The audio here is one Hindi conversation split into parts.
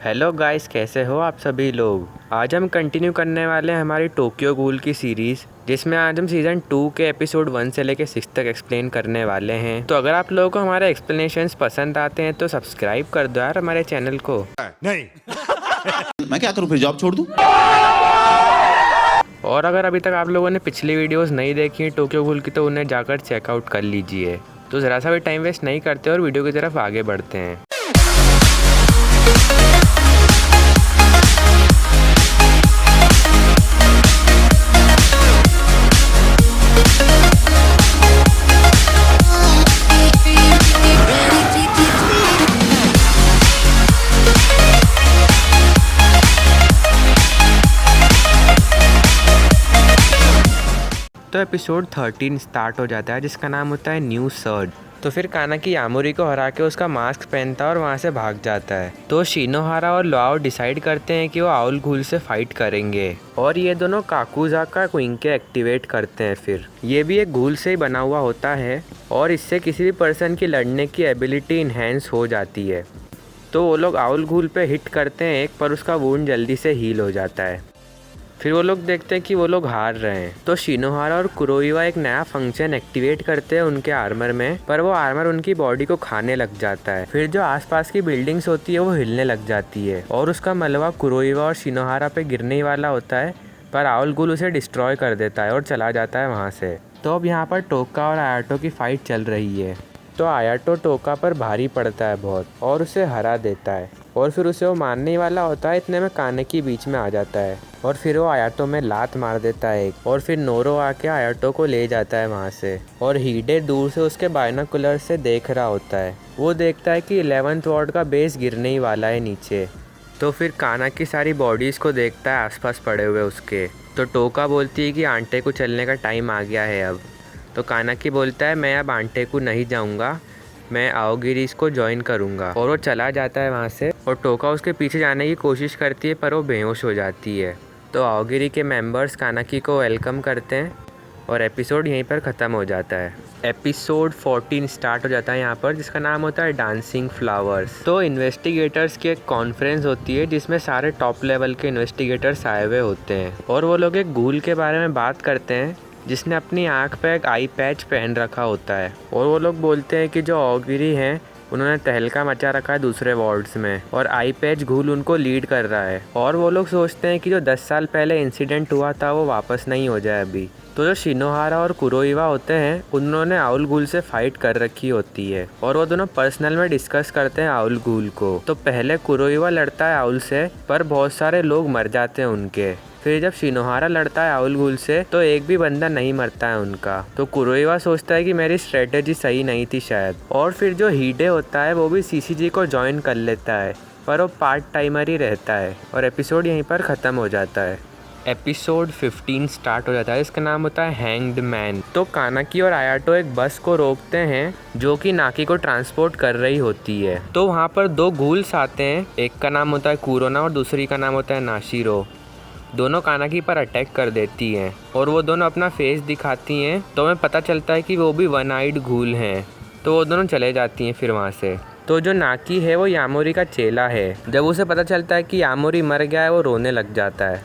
हेलो गाइस, कैसे हो आप सभी लोग। आज हम कंटिन्यू करने वाले हैं हमारी टोक्यो गूल की सीरीज़, जिसमें आज हम सीज़न 2 के एपिसोड 1 से लेकर 6 तक एक्सप्लेन करने वाले हैं। तो अगर आप लोगों को हमारे एक्सप्लेनेशंस पसंद आते हैं तो सब्सक्राइब कर दो यार हमारे चैनल को। नहीं। मैं क्या करूं, फिर जॉब छोड़ दूं? और अगर अभी तक आप लोगों ने पिछली वीडियोस नहीं देखी हैं टोक्यो गूल की तो उन्हें जाकर चेकआउट कर लीजिए। तो ज़रा सा भी टाइम वेस्ट नहीं करते और वीडियो की तरफ आगे बढ़ते हैं। तो एपिसोड 13 स्टार्ट हो जाता है, जिसका नाम होता है न्यू सर्ज। तो फिर कानाकी यामुरी को हरा के उसका मास्क पहनता है और वहाँ से भाग जाता है। तो शिनोहारा और लाओ डिसाइड करते हैं कि वो आउल घूल से फाइट करेंगे और ये दोनों काकुजाका क्विंके एक्टिवेट करते हैं। फिर ये भी एक घूल से ही बना हुआ होता है और इससे किसी भी पर्सन की लड़ने की एबिलिटी इन्हेंस हो जाती है। तो वो लोग आउल घूल पे हिट करते हैं एक, पर उसका वुंड जल्दी से हील हो जाता है। फिर वो लोग देखते हैं कि वो लोग हार रहे हैं। तो शिनोहारा और कुरोइवा एक नया फंक्शन एक्टिवेट करते हैं उनके आर्मर में, पर वो आर्मर उनकी बॉडी को खाने लग जाता है। फिर जो आसपास की बिल्डिंग्स होती है वो हिलने लग जाती है और उसका मलबा कुरोइवा और शिनोहारा पे गिरने ही वाला होता है, पर आउल घूल उसे डिस्ट्रॉय कर देता है और चला जाता है वहाँ से। तो अब यहाँ पर टोका और आयाटो की फाइट चल रही है। तो आयाटो टोका पर भारी पड़ता है बहुत और उसे हरा देता है और फिर उसे वो मारने वाला होता है, इतने में कानाकी बीच में आ जाता है और फिर वो आयाटो में लात मार देता है एक, और फिर नोरो आके आयाटो को ले जाता है वहाँ से। और हीडे दूर से उसके बाइनोकुलर से देख रहा होता है। वो देखता है कि 11th वार्ड का बेस गिरने ही वाला है नीचे। तो फिर कानाकी सारी बॉडीज़ को देखता है आसपास पड़े हुए उसके। तो टोका बोलती है कि आंटे को चलने का टाइम आ गया है अब। तो कानाकी बोलता है मैं अब आंटे को नहीं जाऊँगा, मैं आओगिरीज को ज्वाइन करूँगा। और वो चला जाता है वहाँ से और टोका उसके पीछे जाने की कोशिश करती है, पर वो बेहोश हो जाती है। तो आओगिरी के मेंबर्स कानाकी को वेलकम करते हैं और एपिसोड यहीं पर ख़त्म हो जाता है। एपिसोड 14 स्टार्ट हो जाता है यहाँ पर, जिसका नाम होता है डांसिंग फ्लावर्स। तो इन्वेस्टिगेटर्स की एक कॉन्फ्रेंस होती है जिसमें सारे टॉप लेवल के इन्वेस्टिगेटर्स आए हुए होते हैं और वो लोग एक घूल के बारे में बात करते हैं जिसने अपनी आँख पे एक आई पैच पहन रखा होता है। और वो लोग बोलते हैं कि जो आओगिरी हैं उन्होंने तहलका मचा रखा है दूसरे वार्ड्स में और आई पैच घूल उनको लीड कर रहा है। और वो लोग सोचते हैं कि जो 10 साल पहले इंसिडेंट हुआ था वो वापस नहीं हो जाए अभी। तो जो शिनोहारा और कुरोइवा होते हैं उन्होंने आउल घूल से फाइट कर रखी होती है और वो दोनों पर्सनल में डिस्कस करते हैं आउल घूल को। तो पहले कुरोइवा लड़ता है आउल से, पर बहुत सारे लोग मर जाते हैं उनके। फिर जब शिनोहारा लड़ता है आउल घूल से तो एक भी बंदा नहीं मरता है उनका। तो कुरोइवा सोचता है कि मेरी स्ट्रेटेजी सही नहीं थी शायद। और फिर जो हीडे होता है वो भी सीसीजी को ज्वाइन कर लेता है, पर वो पार्ट टाइमर ही रहता है और एपिसोड यहीं पर ख़त्म हो जाता है। एपिसोड 15 स्टार्ट हो जाता है, इसका नाम होता है हैंग्ड मैन। तो कानाकी और आयाटो एक बस को रोकते हैं जो कि नाकी को ट्रांसपोर्ट कर रही होती है। तो वहाँ पर दो घूल्स आते हैं, एक का नाम होता है कुरोना और दूसरी का नाम होता है नाशिरो। दोनों कानाकी पर अटैक कर देती हैं और वो दोनों अपना फेस दिखाती हैं, तो हमें पता चलता है कि वो भी वन आइड घूल हैं। तो वो दोनों चले जाती हैं फिर वहाँ से। तो जो नाकी है वो यामोरी का चेला है। जब उसे पता चलता है कि यामोरी मर गया है वो रोने लग जाता है।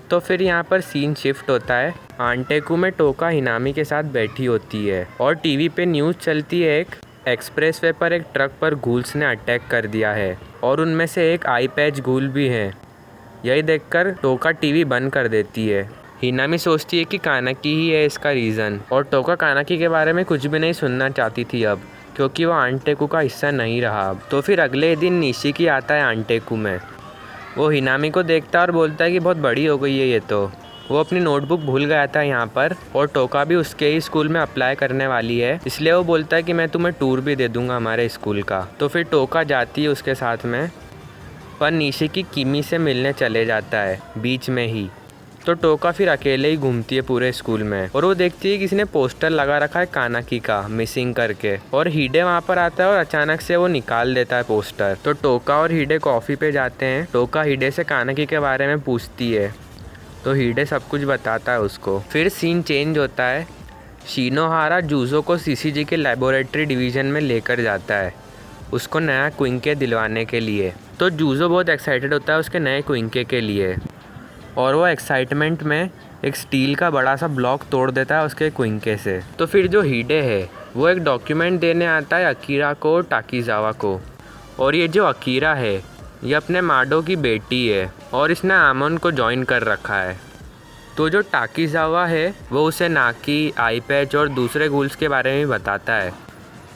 तो फिर यहाँ पर सीन शिफ्ट होता है। आंटेकू में टोका हिनामी के साथ बैठी होती है और टीवी पे न्यूज़ चलती है एक एक्सप्रेसवे पर एक ट्रक पर घूल्स ने अटैक कर दिया है और उनमें से एक आई पैच घूल भी है। यही देखकर टोका टीवी बंद कर देती है। हिनामी सोचती है कि कानाकी ही है इसका रीज़न, और टोका कानाकी के बारे में कुछ भी नहीं सुनना चाहती थी अब, क्योंकि वो आंटेकू का हिस्सा नहीं रहा अब। तो फिर अगले दिन निशिकी आता है आंटेकू में। वो हिनामी को देखता है और बोलता है कि बहुत बड़ी हो गई है ये तो। वो अपनी नोटबुक भूल गया था यहाँ पर और टोका भी उसके ही स्कूल में अप्लाई करने वाली है, इसलिए वो बोलता है कि मैं तुम्हें टूर भी दे दूँगा हमारे स्कूल का। तो फिर टोका जाती है उसके साथ में, पर निशिकी किमी से मिलने चले जाता है बीच में ही। तो टोका फिर अकेले ही घूमती है पूरे स्कूल में और वो देखती है किसी ने पोस्टर लगा रखा है कानाकी का मिसिंग करके, और हीडे वहाँ पर आता है और अचानक से वो निकाल देता है पोस्टर। तो टोका और हीडे कॉफ़ी पे जाते हैं। टोका हीडे से कानाकी के बारे में पूछती है तो हीडे सब कुछ बताता है उसको। फिर सीन चेंज होता है। शिनोहारा जूजो को सीसीजी के लेबोरेटरी डिवीज़न में लेकर जाता है उसको नया क्विंके दिलवाने के लिए। तो जूजो बहुत एक्साइटेड होता है उसके नए क्विंके के लिए, और वो एक्साइटमेंट में एक स्टील का बड़ा सा ब्लॉक तोड़ देता है उसके क्विंके से। तो फिर जो हिडे है वो एक डॉक्यूमेंट देने आता है अकीरा को, टाकीजावा को। और ये जो अकीरा है ये अपने माडो की बेटी है और इसने आमोन को ज्वाइन कर रखा है। तो जो टाकीजावा है वो उसे नाकी, आई पैच और दूसरे गूल्स के बारे में बताता है।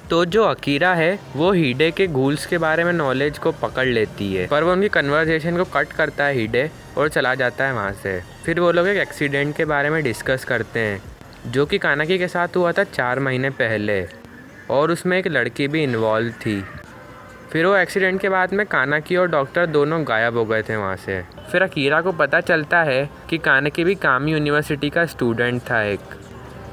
तो जो अकीरा है वो हिडे के गूल्स के बारे में नॉलेज को पकड़ लेती है, पर वो उनकी कन्वर्सेशन को कट करता है हिडे और चला जाता है वहाँ से। फिर वो लोग एक एक्सीडेंट के बारे में डिस्कस करते हैं जो कि कानाकी के साथ हुआ था 4 महीने पहले, और उसमें एक लड़की भी इन्वॉल्व थी। फिर वो एक्सीडेंट के बाद में कानाकी और डॉक्टर दोनों गायब हो गए थे वहाँ से। फिर अकीरा को पता चलता है कि कानाकी भी कामी यूनिवर्सिटी का स्टूडेंट था एक,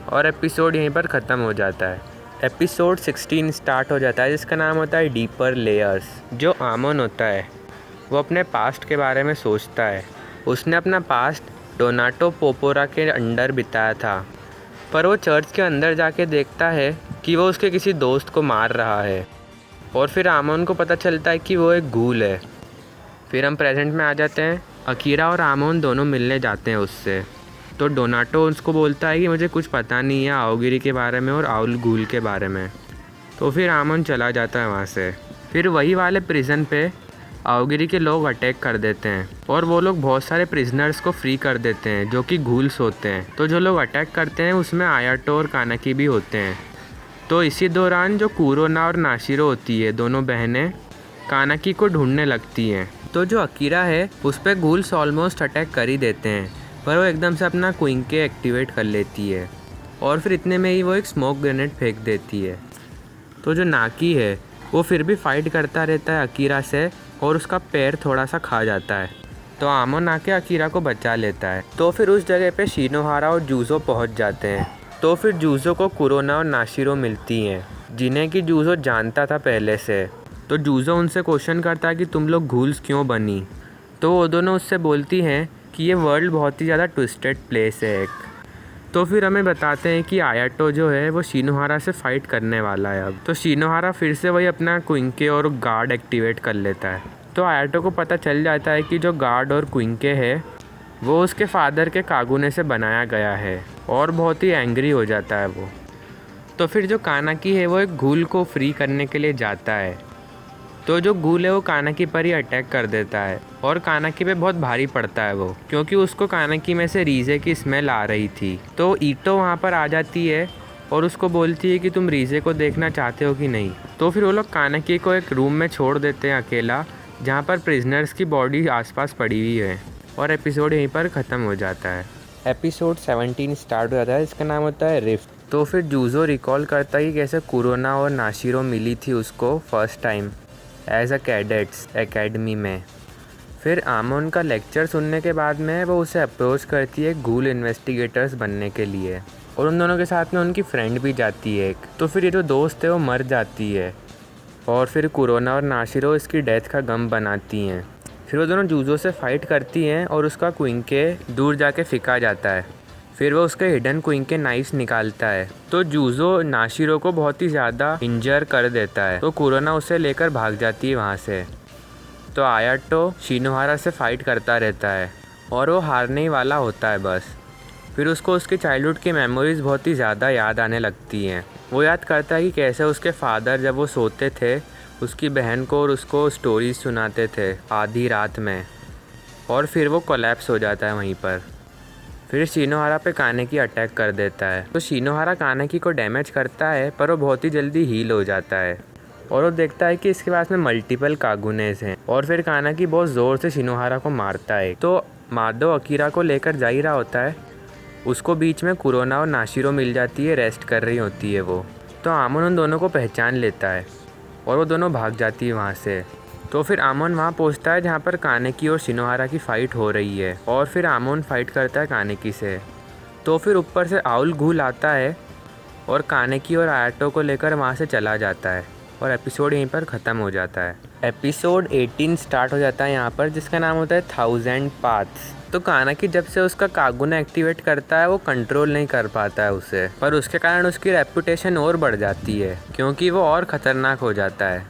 और एपिसोड यहीं पर ख़त्म हो जाता है। एपिसोड 16 स्टार्ट हो जाता है जिसका नाम होता है डीपर लेयर्स। जो आमोन होता है वो अपने पास्ट के बारे में सोचता है। उसने अपना पास्ट डोनाटो पोपोरा के अंडर बिताया था, पर वो चर्च के अंदर जाके देखता है कि वो उसके किसी दोस्त को मार रहा है, और फिर आमोन को पता चलता है कि वो एक गूल है। फिर हम प्रेजेंट में आ जाते हैं। अकीरा और आमोन दोनों मिलने जाते हैं उससे। तो डोनाटो उसको बोलता है कि मुझे कुछ पता नहीं है आओगिरी के बारे में और आउल गूल के बारे में। तो फिर आमोन चला जाता है वहाँ से। फिर वही वाले प्रिजन पे आओगिरी के लोग अटैक कर देते हैं और वो लोग बहुत सारे प्रिजनर्स को फ्री कर देते हैं जो कि गूल्स होते हैं। तो जो लोग अटैक करते हैं उसमें आयाटो और कानाकी भी होते हैं। तो इसी दौरान जो कुरोना और नाशिरो होती है, दोनों बहनें कानाकी को ढूंढने लगती हैं। तो जो अकीरा है उस पर गूल्स ऑलमोस्ट अटैक कर ही देते हैं, पर वो एकदम से अपना क्विंके एक्टिवेट कर लेती है और फिर इतने में ही वो एक स्मोक ग्रेनेड फेंक देती है। तो जो नाकी है वो फिर भी फाइट करता रहता है अकीरा से और उसका पैर थोड़ा सा खा जाता है। तो आमोन आके अकीरा को बचा लेता है। तो फिर उस जगह पे शिनोहारा और जूजो पहुंच जाते हैं। तो फिर जूजो को कुरोना और नाशिरो मिलती हैं जिन्हें कि जूजो जानता था पहले से। तो जूजो उनसे क्वेश्चन करता है कि तुम लोग घूल्स क्यों बनी। तो वो दोनों उससे बोलती हैं कि ये वर्ल्ड बहुत ही ज़्यादा ट्विस्टेड प्लेस है एक। तो फिर हमें बताते हैं कि आयाटो जो है वो शिनोहारा से फ़ाइट करने वाला है अब। तो शिनोहारा फिर से वही अपना क्विंके और गार्ड एक्टिवेट कर लेता है। तो आयाटो को पता चल जाता है कि जो गार्ड और क्विंके है वो उसके फादर के कागुने से बनाया गया है और बहुत ही एंग्री हो जाता है वो। तो फिर जो कानाकी है वो एक गूल को फ्री करने के लिए जाता है। तो जो गूल है वो कानाकी पर ही अटैक कर देता है और कानाकी पे बहुत भारी पड़ता है वो, क्योंकि उसको कानाकी में से रीजे की स्मेल आ रही थी। तो ईटो वहाँ पर आ जाती है और उसको बोलती है कि तुम रीजे को देखना चाहते हो कि नहीं। तो फिर वो लोग कानाकी को एक रूम में छोड़ देते हैं अकेला, जहाँ पर प्रिजनर्स की बॉडी आसपास पड़ी हुई है, और एपिसोड यहीं पर ख़त्म हो जाता है। एपिसोड 17 स्टार्ट हो जाता है, इसका नाम होता है रिफ्ट। तो फिर जूजो रिकॉल करता है कि कैसे कुरोना और नाशिरो मिली थी उसको first time as a cadets academy में। फिर आमोन का लेक्चर सुनने के बाद में वो उसे अप्रोच करती है गूल इन्वेस्टिगेटर्स बनने के लिए, और उन दोनों के साथ में उनकी फ्रेंड भी जाती है एक। तो फिर ये जो दोस्त है वो मर जाती है और फिर कुरोना और नाशिरो इसकी डेथ का गम बनाती हैं। फिर वो दोनों जूजो से फाइट करती हैं और उसका क्विंके दूर जाके फेंका जाता है। फिर वो उसके हिडन क्विंके नाइफ्स निकालता है। तो जूजो नाशिरो को बहुत ही ज़्यादा इंजर कर देता है। तो कुरोना उसे लेकर भाग जाती है वहाँ से। तो आयाटो शिनोहारा से फाइट करता रहता है और वो हारने ही वाला होता है बस। फिर उसको उसके चाइल्डहुड की मेमोरीज़ बहुत ही ज़्यादा याद आने लगती हैं। वो याद करता है कि कैसे उसके फादर जब वो सोते थे उसकी बहन को और उसको स्टोरीज सुनाते थे आधी रात में, और फिर वो कोलैप्स हो जाता है वहीं पर। फिर शिनोहारा पे कानाकी अटैक कर देता है। तो शिनोहारा कानाकी को डैमेज करता है, पर वो बहुत ही जल्दी हील हो जाता है और वो देखता है कि इसके पास में मल्टीपल कागुनेस हैं। और फिर कानाकी बहुत ज़ोर से शिनोहारा को मारता है। तो मादो अकीरा को लेकर जा ही रहा होता है, उसको बीच में कुरोना और नाशिरो मिल जाती है, रेस्ट कर रही होती है वो। तो आमोन उन दोनों को पहचान लेता है और वो दोनों भाग जाती है वहाँ से। तो फिर आमोन वहाँ पहुँचता है जहाँ पर कानाकी और शिनोहारा की फ़ाइट हो रही है, और फिर आमोन फाइट करता है कानाकी से। तो फिर ऊपर से आउल घूल आता है और कानाकी और आयाटो को लेकर वहाँ से चला जाता है, और एपिसोड यहीं पर ख़त्म हो जाता है। एपिसोड 18 स्टार्ट हो जाता है यहाँ पर, जिसका नाम होता है 1000 पाथ्स। तो कानाकी जब से उसका कागुना एक्टिवेट करता है वो कंट्रोल नहीं कर पाता है उसे, पर उसके कारण उसकी रेपुटेशन और बढ़ जाती है क्योंकि वो और ख़तरनाक हो जाता है।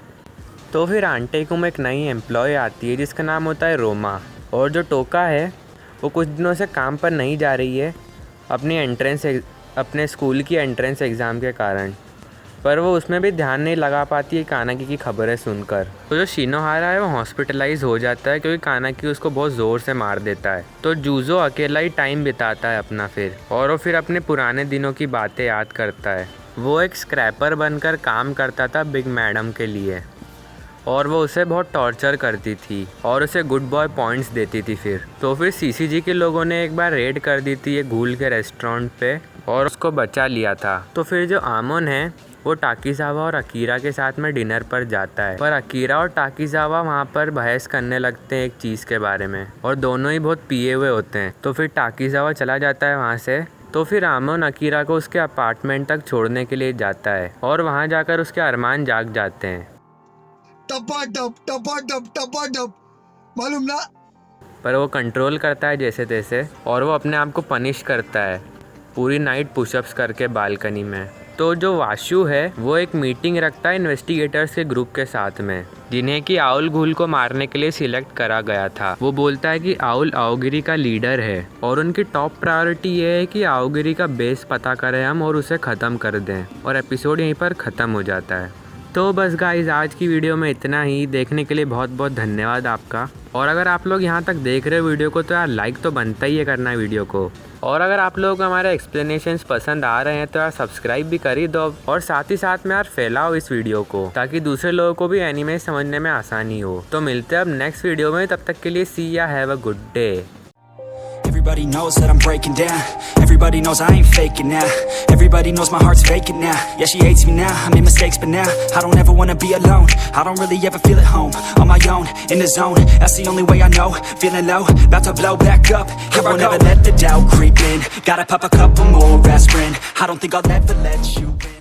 तो फिर आंटेको में एक नई एम्प्लॉय आती है जिसका नाम होता है रोमा, और जो टोका है वो कुछ दिनों से काम पर नहीं जा रही है अपने स्कूल की एंट्रेंस एग्ज़ाम के कारण, पर वो उसमें भी ध्यान नहीं लगा पाती है कानाकी की खबरें सुनकर। तो जो शिनोहारा है वो हॉस्पिटलाइज हो जाता है क्योंकि कानाकी उसको बहुत ज़ोर से मार देता है। तो जूजो अकेला ही टाइम बिताता है अपना फिर, और वो फिर अपने पुराने दिनों की बातें याद करता है। वो एक स्क्रैपर बनकर काम करता था बिग मैडम के लिए, और वो उसे बहुत टॉर्चर करती थी और उसे गुड बॉय पॉइंट्स देती थी। फिर सीसीजी के लोगों ने एक बार रेड कर दी थी ये घूल के रेस्टोरेंट पे और उसको बचा लिया था। तो फिर जो आमोन है वो टाकीजावा और अकीरा के साथ में डिनर पर जाता है, पर अकीरा और टाकीजावा वहाँ पर बहस करने लगते हैं एक चीज़ के बारे में, और दोनों ही बहुत पिए हुए होते हैं। तो फिर टाकीजावा चला जाता है वहाँ से। तो फिर आमोन अकीरा को उसके अपार्टमेंट तक छोड़ने के लिए जाता है और वहाँ जाकर उसके अरमान जाग जाते हैं। टपा मालूम ना। पर वो कंट्रोल करता है जैसे तैसे, और वो अपने आप को पनिश करता है पूरी नाइट पुशअप्स करके बालकनी में। तो जो वाशु है वो एक मीटिंग रखता है इन्वेस्टिगेटर्स के ग्रुप के साथ में, जिन्हें कि आउल घूल को मारने के लिए सिलेक्ट करा गया था। वो बोलता है कि आउल आओगिरी का लीडर है और उनकी टॉप प्रायोरिटी ये है कि आओगिरी का बेस पता करें हम और उसे ख़त्म कर दें, और एपिसोड यहीं पर ख़त्म हो जाता है। तो बस गाइस, आज की वीडियो में इतना ही। देखने के लिए बहुत बहुत धन्यवाद आपका। और अगर आप लोग यहाँ तक देख रहे हो वीडियो को तो यार लाइक तो बनता ही है करना वीडियो को, और अगर आप लोग हमारे एक्सप्लेनेशंस पसंद आ रहे हैं तो यार सब्सक्राइब भी कर ही दो, और साथ ही साथ में यार फैलाओ इस वीडियो को ताकि दूसरे लोगों को भी एनीमे समझने में आसानी हो। तो मिलते हैं अब नेक्स्ट वीडियो में, तब तक के लिए सी या have a good day. Everybody knows that I'm breaking down. Everybody knows I ain't faking now. Everybody knows my heart's vacant now. Yeah, she hates me now, I made mistakes but now I don't ever wanna be alone. I don't really ever feel at home. On my own, in the zone, that's the only way I know. Feeling low, about to blow back up. Here I won't ever let the doubt creep in. Gotta pop a couple more aspirin. I don't think I'll ever let you in.